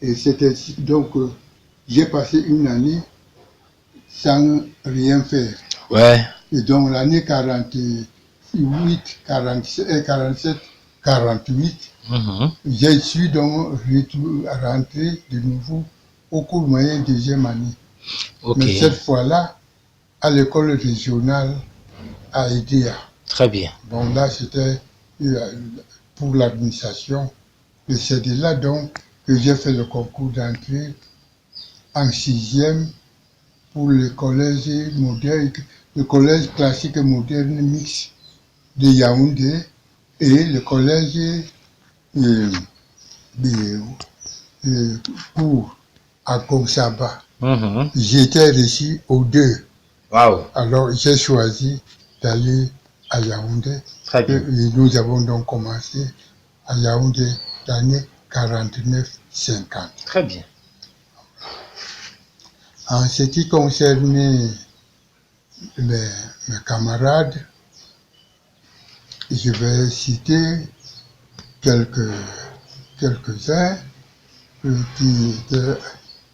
Et c'était donc, j'ai passé une année sans rien faire. Ouais. Et donc l'année 48, 47, 48, je suis donc rentré de nouveau au cours moyen deuxième année. Ok. Mais cette fois-là, à l'école régionale à Edea. Très bien. Bon, là, c'était pour l'administration. Et c'est de là donc que j'ai fait le concours d'entrée en sixième pour le collège moderne, le collège classique et moderne mixte de Yaoundé et le collège pour à Kongsaba. J'étais reçu aux deux. Wow. Alors j'ai choisi d'aller à Yaoundé. Très bien. Et nous avons donc commencé à Yaoundé l'année 49-50. Très bien. En ce qui concerne mes camarades, je vais citer quelques-uns qui étaient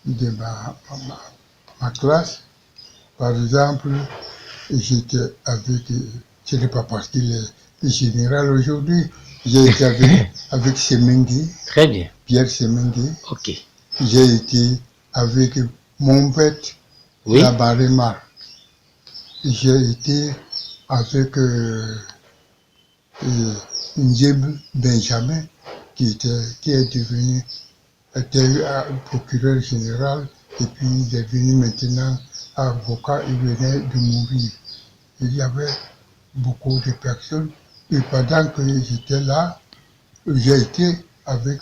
de ma classe. Par exemple, j'étais avec, ce n'est pas parce qu'il est général aujourd'hui, j'ai été avec Semengue. Très bien. Pierre Semengue. Ok. J'ai été avec Montbet, Oui. Labaremar. J'ai été avec Njeb Benjamin, qui est devenu procureur général et puis il est devenu maintenant avocat, il venait de mourir. Il y avait beaucoup de personnes et pendant que j'étais là, j'ai été avec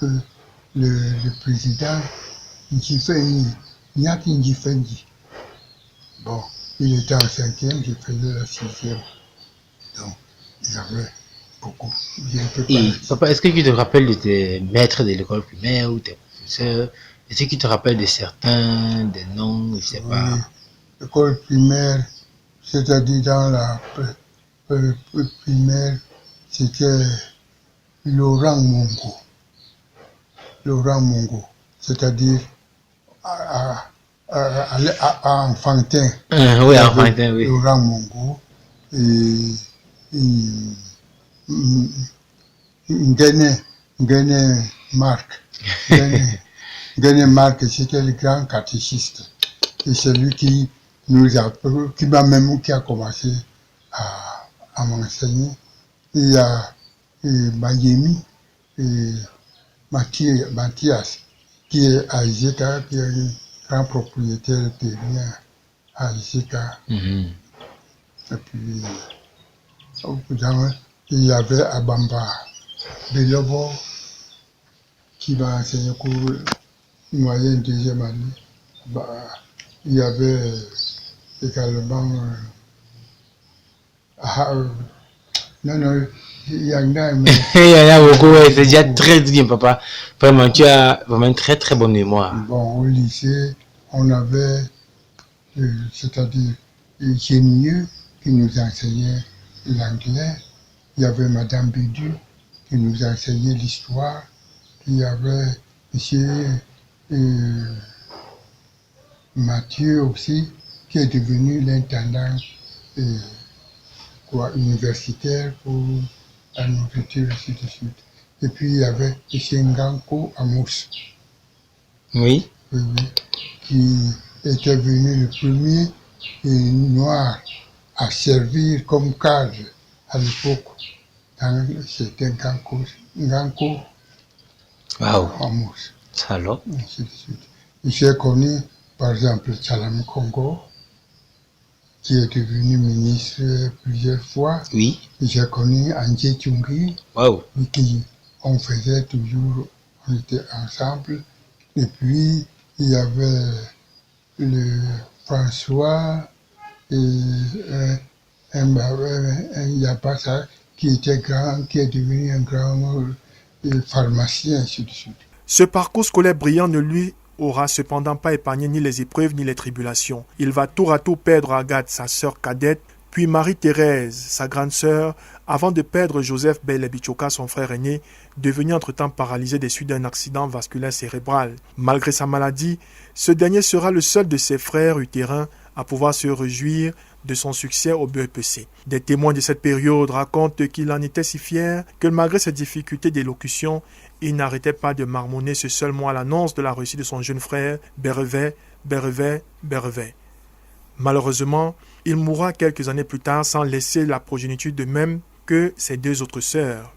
le président Njifendi, Nyaki Njifendi. Bon, il était en cinquième, je faisais la sixième. Donc, il y avait beaucoup. Et papa, est-ce que tu te rappelles de tes maîtres de l'école primaire ou tes professeurs? Est-ce que tu te rappelles de certains, des noms, je sais pas? Oui, l'école primaire, c'est-à-dire dans la primaire, c'était Laurent Mongo. Laurent Mongo, c'est-à-dire à Enfantin. Oui, Enfantin, oui. Laurent Mongo et Ngene Marc. Ngene Marc, c'était le grand catéchiste. Et c'est lui qui a commencé à m'enseigner. Il y a Mayemi et Mathias, qui est à Iseka, qui est un grand propriétaire terrien à Iseka. Et puis, il y avait Abamba Belobo, qui m'a enseigné pour moyenne deuxième année. Il y avait également non, il y en a, mais Il y en a beaucoup, ouais, c'est déjà très bien, papa. Vraiment, tu as vraiment une très très bonne mémoire. Bon, au lycée, on avait, c'est-à-dire, Génieux qui nous enseignait l'anglais. Il y avait Madame Bédu qui nous enseignait l'histoire. Il y avait Monsieur Mathieu aussi, qui est devenu l'intendant universitaire pour la nourriture, ainsi de suite. Et puis il y avait M. Nganko Amos. Oui. Qui était venu le premier noir à servir comme cadre à l'époque. C'était Nganko Amos. Alors. Ainsi de suite. J'ai connu, par exemple, Tchalam Congo, qui est devenu ministre plusieurs fois. Oui. J'ai connu Andjé Tchungi, qui on faisait toujours, on était ensemble. Et puis, il y avait le François et un Yapasa qui était grand, qui est devenu un grand pharmacien, ainsi de suite. Ce parcours scolaire brillant ne lui aura cependant pas épargné ni les épreuves ni les tribulations. Il va tour à tour perdre Agathe, sa sœur cadette, puis Marie-Thérèse, sa grande sœur, avant de perdre Joseph Belebichoka, son frère aîné, devenu entre-temps paralysé des suites d'un accident vasculaire cérébral. Malgré sa maladie, ce dernier sera le seul de ses frères utérins à pouvoir se réjouir de son succès au BEPC. Des témoins de cette période racontent qu'il en était si fier que malgré ses difficultés d'élocution, il n'arrêtait pas de marmonner ce seul mot à l'annonce de la réussite de son jeune frère, Bérevet, Bérevet, Bérevet. Malheureusement, il mourra quelques années plus tard sans laisser la progéniture de même que ses deux autres sœurs.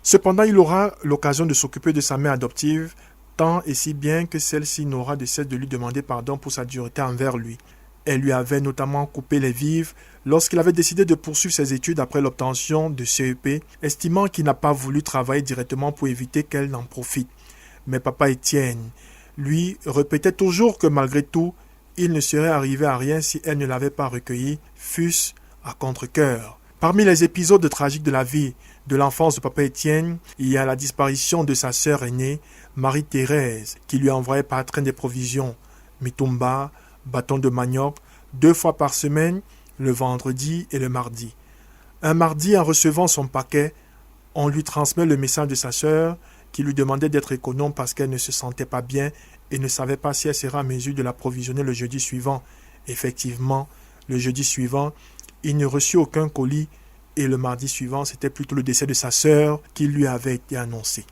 Cependant, il aura l'occasion de s'occuper de sa mère adoptive, tant et si bien que celle-ci n'aura de cesse de lui demander pardon pour sa dureté envers lui. Elle lui avait notamment coupé les vivres lorsqu'il avait décidé de poursuivre ses études après l'obtention de CEP, estimant qu'il n'a pas voulu travailler directement pour éviter qu'elle n'en profite. Mais papa Étienne, lui, répétait toujours que malgré tout, il ne serait arrivé à rien si elle ne l'avait pas recueilli, fût-ce à contre-cœur. Parmi les épisodes tragiques de la vie de l'enfance de papa Étienne, il y a la disparition de sa sœur aînée, Marie-Thérèse, qui lui envoyait par train des provisions, mitumba, bâton de manioc, 2 fois par semaine, le vendredi et le mardi. Un mardi, en recevant son paquet, on lui transmet le message de sa sœur qui lui demandait d'être économe parce qu'elle ne se sentait pas bien et ne savait pas si elle serait en mesure de l'approvisionner le jeudi suivant. Effectivement, le jeudi suivant, il ne reçut aucun colis et le mardi suivant, c'était plutôt le décès de sa sœur qui lui avait été annoncé.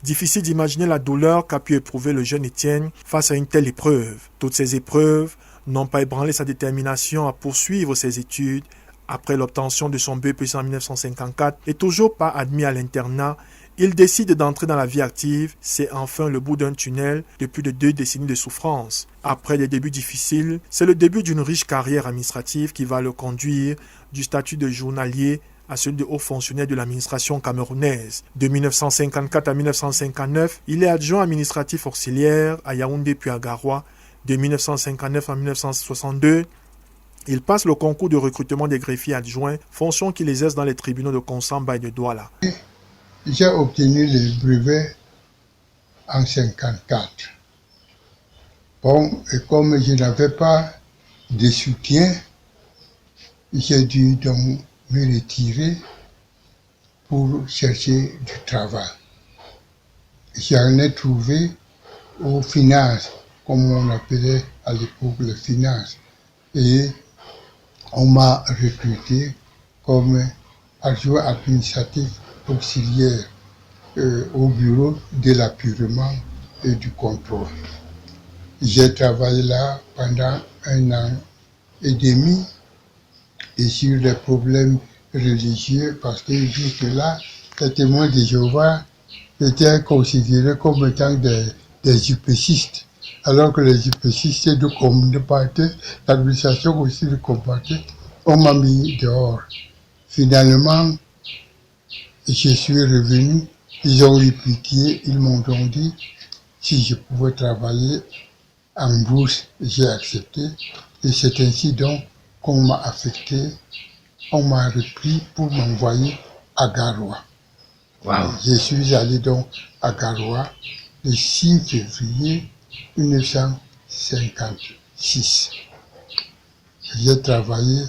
Difficile d'imaginer la douleur qu'a pu éprouver le jeune Étienne face à une telle épreuve. Toutes ces épreuves n'ont pas ébranlé sa détermination à poursuivre ses études. Après l'obtention de son BEPC en 1954 et toujours pas admis à l'internat, il décide d'entrer dans la vie active. C'est enfin le bout d'un tunnel de plus de 2 décennies de souffrance. Après des débuts difficiles, c'est le début d'une riche carrière administrative qui va le conduire du statut de journalier à celui de haut fonctionnaire de l'administration camerounaise. De 1954 à 1959, il est adjoint administratif auxiliaire à Yaoundé puis à Garoua. De 1959 à 1962, il passe le concours de recrutement des greffiers adjoints, fonction qu'il exerce dans les tribunaux de Konsamba et de Douala. J'ai obtenu le brevet en 1954. Bon, et comme je n'avais pas de soutien, j'ai dû donc me retirer pour chercher du travail. J'en ai trouvé aux finances, comme on appelait à l'époque les finances. Et on m'a recruté comme adjoint administratif auxiliaire au bureau de l'appurement et du contrôle. J'ai travaillé là pendant 1 an et demi et sur les problèmes religieux parce que jusque-là, les témoins de Jéhovah étaient considérés comme étant des UPCistes, alors que les UPCistes de combattaient, l'administration aussi de combattait, on m'a mis dehors. Finalement, je suis revenu, ils ont eu pitié, ils m'ont donc dit si je pouvais travailler en bourse, j'ai accepté. Et c'est ainsi donc qu'on m'a affecté, on m'a repris pour m'envoyer à Garoua. Wow. Je suis allé donc à Garoua le 6 février 1956. J'ai travaillé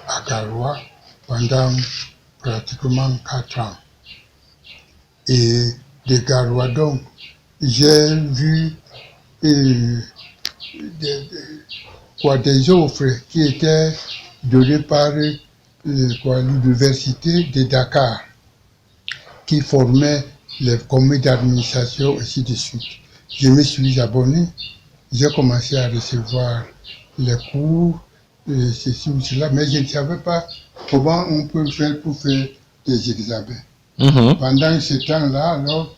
à Garoua pendant pratiquement 4 ans. Et de Garoua donc, j'ai vu des offres qui étaient données par l'université de Dakar, qui formait les comités d'administration, ainsi de suite. Je me suis abonné, j'ai commencé à recevoir les cours, ceci ou cela, mais je ne savais pas comment on peut faire pour faire des examens. Pendant ce temps-là, alors,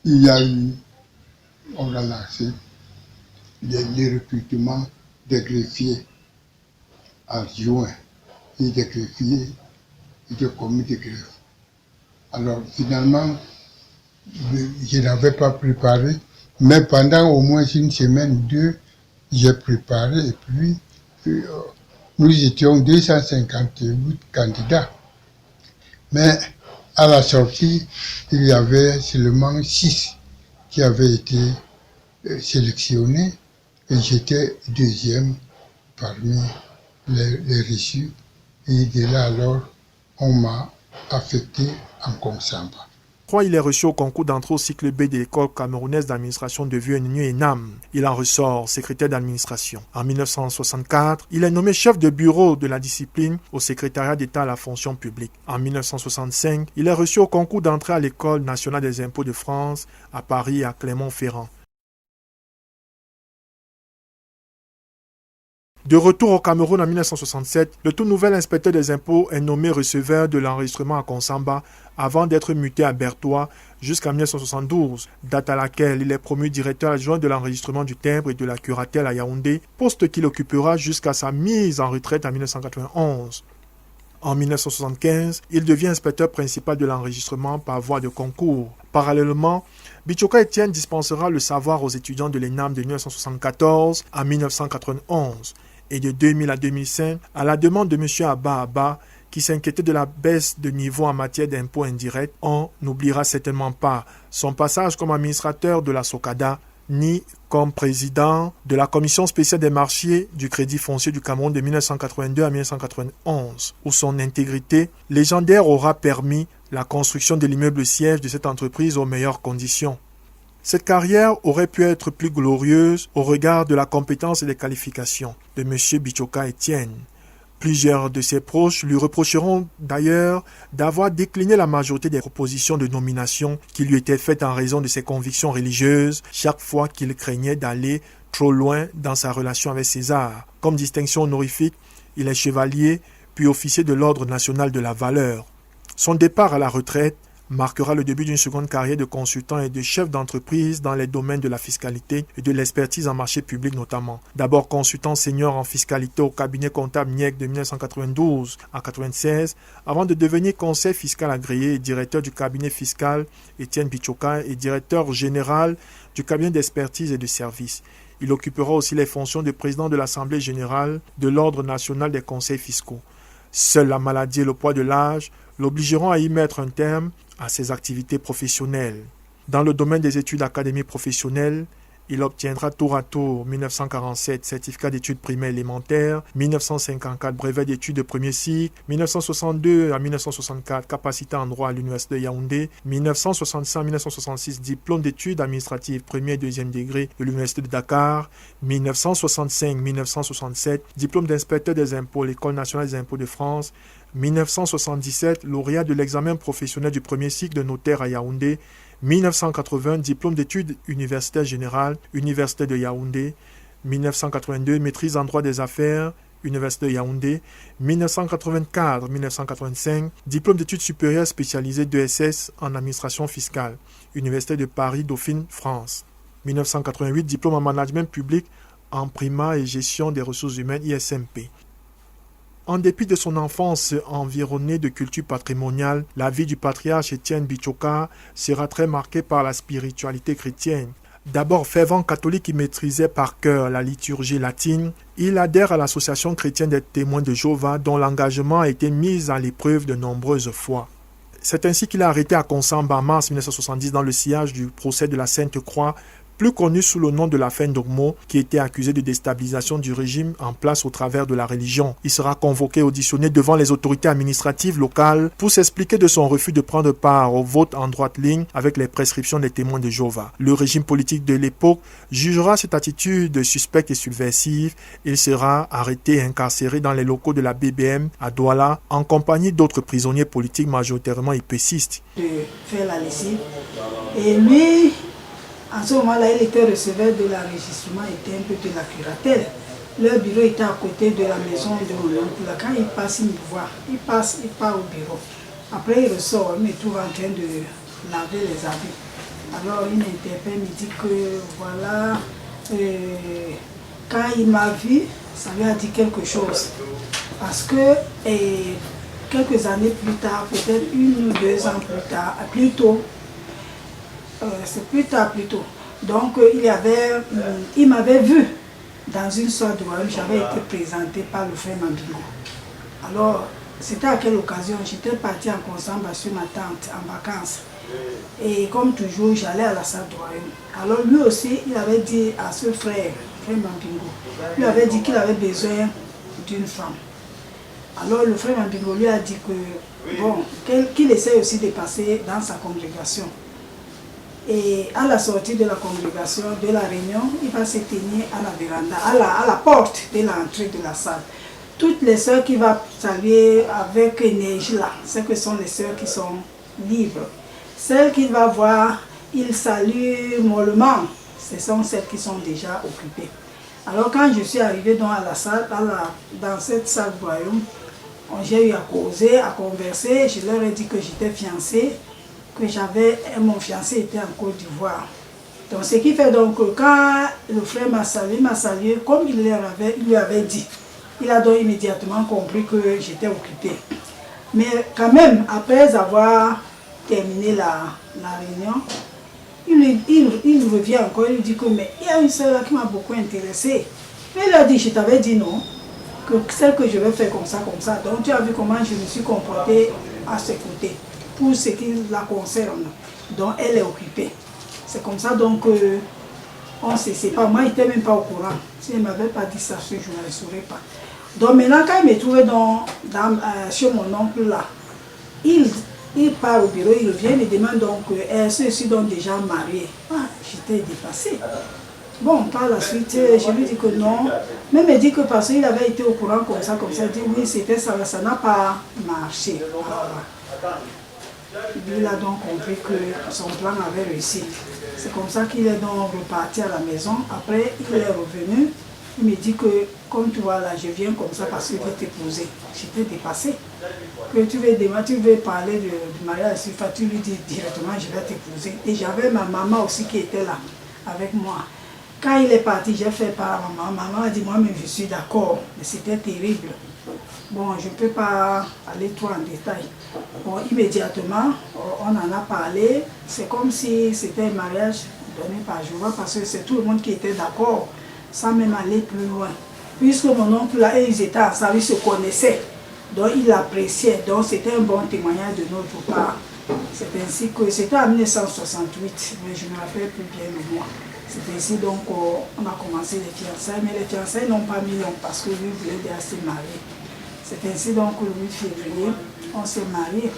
il y a eu, on a lancé les recrutements des greffiers adjoints et des greffiers et des comités de greffe. Alors finalement, je n'avais pas préparé, mais pendant au moins 1 semaine ou 2, j'ai préparé et puis nous étions 258 candidats. Mais à la sortie, il y avait seulement 6 qui avaient été sélectionnés et j'étais 2e parmi les reçus. Et de là alors, on m'a affecté en Konsamba. Il est reçu au concours d'entrée au cycle B de l'école camerounaise d'administration de Vieux-Nenu et Nam. Il en ressort secrétaire d'administration. En 1964, il est nommé chef de bureau de la discipline au secrétariat d'État à la fonction publique. En 1965, il est reçu au concours d'entrée à l'école nationale des impôts de France à Paris et à Clermont-Ferrand. De retour au Cameroun en 1967, le tout nouvel inspecteur des impôts est nommé receveur de l'enregistrement à Konsamba avant d'être muté à Bertois jusqu'en 1972, date à laquelle il est promu directeur adjoint de l'enregistrement du timbre et de la curatelle à Yaoundé, poste qu'il occupera jusqu'à sa mise en retraite en 1991. En 1975, il devient inspecteur principal de l'enregistrement par voie de concours. Parallèlement, Bichoka Etienne dispensera le savoir aux étudiants de l'ENAM de 1974 à 1991. Et de 2000 à 2005, à la demande de M. Abba Abba, qui s'inquiétait de la baisse de niveau en matière d'impôts indirects, on n'oubliera certainement pas son passage comme administrateur de la SOCADA, ni comme président de la commission spéciale des marchés du Crédit foncier du Cameroun de 1982 à 1991, où son intégrité légendaire aura permis la construction de l'immeuble siège de cette entreprise aux meilleures conditions. Cette carrière aurait pu être plus glorieuse au regard de la compétence et des qualifications de M. Bichoka Etienne. Plusieurs de ses proches lui reprocheront d'ailleurs d'avoir décliné la majorité des propositions de nomination qui lui étaient faites en raison de ses convictions religieuses chaque fois qu'il craignait d'aller trop loin dans sa relation avec César. Comme distinction honorifique, il est chevalier puis officier de l'Ordre national de la valeur. Son départ à la retraite marquera le début d'une seconde carrière de consultant et de chef d'entreprise dans les domaines de la fiscalité et de l'expertise en marché public notamment. D'abord consultant senior en fiscalité au cabinet comptable NIEC de 1992 à 1996, avant de devenir conseiller fiscal agréé et directeur du cabinet fiscal Etienne Bichoka et directeur général du cabinet d'expertise et de services. Il occupera aussi les fonctions de président de l'Assemblée générale de l'Ordre national des conseils fiscaux. Seule la maladie et le poids de l'âge l'obligeront à y mettre un terme à ses activités professionnelles. Dans le domaine des études académiques professionnelles, il obtiendra tour à tour 1947 certificat d'études primaires élémentaires, 1954 brevet d'études de premier cycle, 1962 à 1964 capacité en droit à l'université de Yaoundé, 1965-1966 diplôme d'études administratives premier et deuxième degré de l'université de Dakar, 1965-1967 diplôme d'inspecteur des impôts l'école nationale des impôts de France, 1977 lauréat de l'examen professionnel du premier cycle de notaire à Yaoundé, 1980 diplôme d'études universitaires générales, Université de Yaoundé, 1982 maîtrise en droit des affaires, Université de Yaoundé, 1984-1985 diplôme d'études supérieures spécialisées d'ESS en administration fiscale, Université de Paris Dauphine France, 1988 diplôme en management public en primat et gestion des ressources humaines ISMP. En dépit de son enfance environnée de culture patrimoniale, la vie du patriarche Etienne Bichoka sera très marquée par la spiritualité chrétienne. D'abord fervent catholique qui maîtrisait par cœur la liturgie latine, il adhère à l'association chrétienne des témoins de Jéhovah dont l'engagement a été mis à l'épreuve de nombreuses fois. C'est ainsi qu'il a arrêté à Konsamba en mars 1970 dans le sillage du procès de la Sainte Croix, plus connu sous le nom de l'affaire Ndogmo, qui était accusé de déstabilisation du régime en place au travers de la religion. Il sera convoqué et auditionné devant les autorités administratives locales pour s'expliquer de son refus de prendre part au vote en droite ligne avec les prescriptions des témoins de Jéhovah. Le régime politique de l'époque jugera cette attitude suspecte et subversive. Il sera arrêté et incarcéré dans les locaux de la BBM à Douala en compagnie d'autres prisonniers politiques majoritairement ipécistes. De faire la lessive. Et lui, en ce moment-là, il était receveur de l'enregistrement, était un peu de la curatelle. Leur bureau était à côté de la maison de mon oncle. Quand il passe, il me voit. Il part au bureau. Après, il ressort, il me trouve en train de laver les habits. Alors, il m'interpelle, il me dit que voilà, quand il m'a vu, ça lui a dit quelque chose. Parce que quelques années plus tard, peut-être 1 ou 2 ans plus tard, plus tôt, c'est plus tard plutôt. Donc il m'avait vu dans une sorte de royaume, j'avais été présenté par le frère Mandingo. Alors c'était à quelle occasion? J'étais partie en Konsamba sur ma tante en vacances. Et comme toujours, j'allais à la salle du royaume. Alors lui aussi, il avait dit à ce frère Mandingo, il avait dit qu'il avait besoin d'une femme. Alors le frère Mambingo lui a dit que, bon, qu'il essaie aussi de passer dans sa congrégation. Et à la sortie de la congrégation, de la réunion, il va se tenir à la véranda, à la porte de l'entrée de la salle. Toutes les sœurs qui vont saluer avec énergie là, ce que sont les sœurs qui sont libres. Celles qu'il va voir, il salue mollement, ce sont celles qui sont déjà occupées. Alors quand je suis arrivée dans la salle, dans cette salle du royaume, j'ai eu à causer, à converser, je leur ai dit que j'étais fiancée, que mon fiancé était en Côte d'Ivoire. Donc ce qui fait donc que quand le frère m'a salué comme il lui avait dit. Il a donc immédiatement compris que j'étais occupée. Mais quand même, après avoir terminé la réunion, il revient encore, il lui dit que mais il y a une sœur là qui m'a beaucoup intéressée. Mais il a dit, je t'avais dit non, que celle que je vais faire comme ça. Donc tu as vu comment je me suis comportée à ses côtés, pour ce qui la concerne. Donc elle est occupée. C'est comme ça donc on ne se sépare. Moi, il n'était même pas au courant. Si elle ne m'avait pas dit ça ce jour, je ne saurais pas. Donc maintenant, quand il me trouvait chez mon oncle là, il part au bureau, il revient, il me demande donc, ceux-ci donc déjà mariés. Ah, j'étais dépassée. Bon, par la suite, je lui dis que non. Mais il me dit que parce qu'il avait été au courant comme ça, il dit oui, c'était ça, ça n'a pas marché. Il a donc compris que son plan avait réussi. C'est comme ça qu'il est donc reparti à la maison. Après, il est revenu. Il me dit que, comme tu vois là, je viens comme ça parce que je vais t'épouser. J'étais dépassée. Que tu veux parler du mariage, tu lui dis directement, je vais t'épouser. Et j'avais ma maman aussi qui était là, avec moi. Quand il est parti, j'ai fait part à ma maman. Maman a dit, moi-même, je suis d'accord. Mais c'était terrible. Bon, je ne peux pas aller trop en détail. Bon, immédiatement, on en a parlé. C'est comme si c'était un mariage donné par jour, parce que c'est tout le monde qui était d'accord, sans même aller plus loin. Puisque mon oncle, là, ils étaient ensemble, ils se connaissaient. Donc, il l'appréciait. Donc, c'était un bon témoignage de notre part. C'est ainsi que, c'était en 1968, mais je ne me rappelle plus bien le mois. C'est ainsi donc on a commencé les fiançailles, mais les fiançailles n'ont pas mis long parce que lui voulait déjà se marier. C'est ainsi donc le 8 février, on s'est mariés.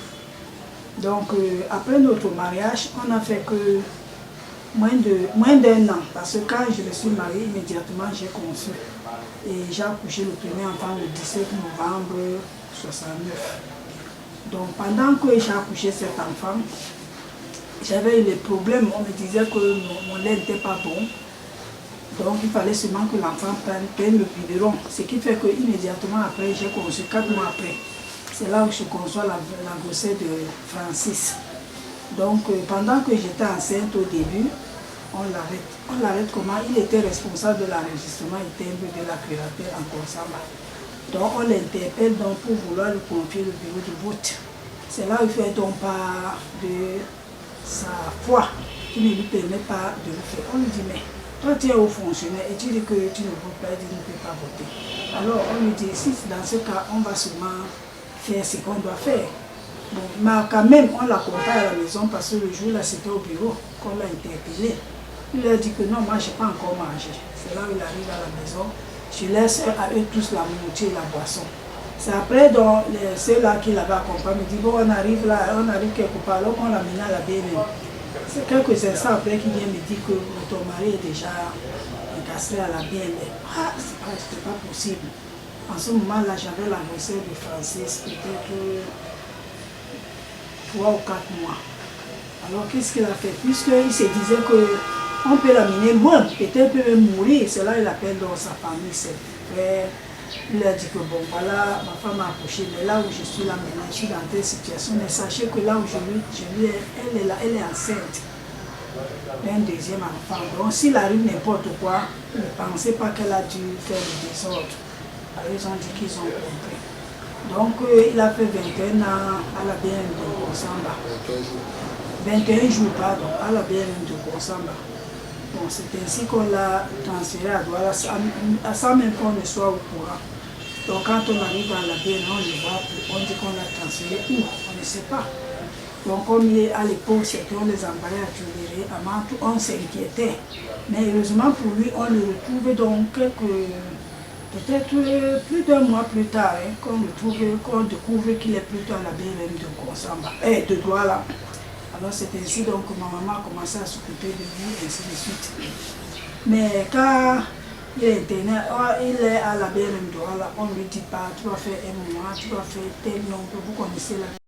Donc après notre mariage, on a fait que moins d'un an, parce que quand je me suis mariée, immédiatement j'ai conçu. Et j'ai accouché le premier enfant le 17 novembre 69. Donc pendant que j'ai accouché cet enfant, j'avais eu des problèmes, on me disait que mon lait n'était pas bon. Donc il fallait seulement que l'enfant prenne le biberon. Ce qui fait qu'immédiatement après, j'ai conçu 4 mois après. C'est là où je conçois la grossesse de Francis. Donc pendant que j'étais enceinte au début, on l'arrête. On l'arrête comment? Il était responsable de l'enregistrement et timbre de la curatelle en Consamba. Donc on l'interpelle pour vouloir lui confier le bureau de vote. C'est là où il fait donc part de sa foi qui ne lui permet pas de le faire. On lui dit, mais toi tu es haut fonctionnaire et tu dis que tu ne votes pas, et tu ne peux pas voter. Alors on lui dit, si dans ce cas, on va sûrement faire ce qu'on doit faire. Bon, mais quand même, on l'a compté à la maison parce que le jour là, c'était au bureau qu'on l'a interpellé. Il a dit que non, moi je n'ai pas encore mangé. C'est là où il arrive à la maison. Je laisse à eux tous la nourriture et la boisson. C'est après, donc, ceux-là qui l'avaient accompagné me disent, bon, on arrive quelque part, alors qu'on l'a mené à la BNM. C'est quelques instants après qu'il vient me dire que ton mari est déjà incarcéré à la BNM. Ah, c'était pas possible. En ce moment-là, j'avais la grossesse de Francis, peut-être 3 ou 4 mois. Alors, qu'est-ce qu'il a fait? Puisqu'il se disait qu'on peut l'amener loin, peut-être peut même mourir. C'est là qu'il appelle dans sa famille, ses frères. Il a dit que bon, voilà, ma femme a accouché, mais là où je suis là maintenant, je suis dans telle situation. Mais sachez que là où elle est là, elle est enceinte d'un deuxième enfant. Donc s'il arrive n'importe quoi, ne pensez pas qu'elle a dû faire le désordre. Alors ils ont dit qu'ils ont compris. Donc il a fait 21 ans à la BNM de Consamba. 21 jours, pardon, à la BNM de Consamba. Bon, c'est ainsi qu'on l'a transféré à Douala, sans même qu'on ne soit au courant. Donc quand on arrive à la BNM, on ne voit plus, on dit qu'on l'a transféré où, on ne sait pas. Donc comme à l'époque, c'était on les envoyait à Tuileries, à Mantoue, on s'inquiétait. Mais heureusement pour lui, on le retrouve donc Peut-être plus d'un mois plus tard, hein, qu'on découvre qu'il est plutôt à la BLM de Konsamba, de Douala. Alors c'est ainsi donc que ma maman a commencé à s'occuper de lui, et ainsi de suite. Mais quand il est à la BLM de Douala, on ne lui dit pas, tu vas faire un mois, tu vas faire tel nombre, vous connaissez la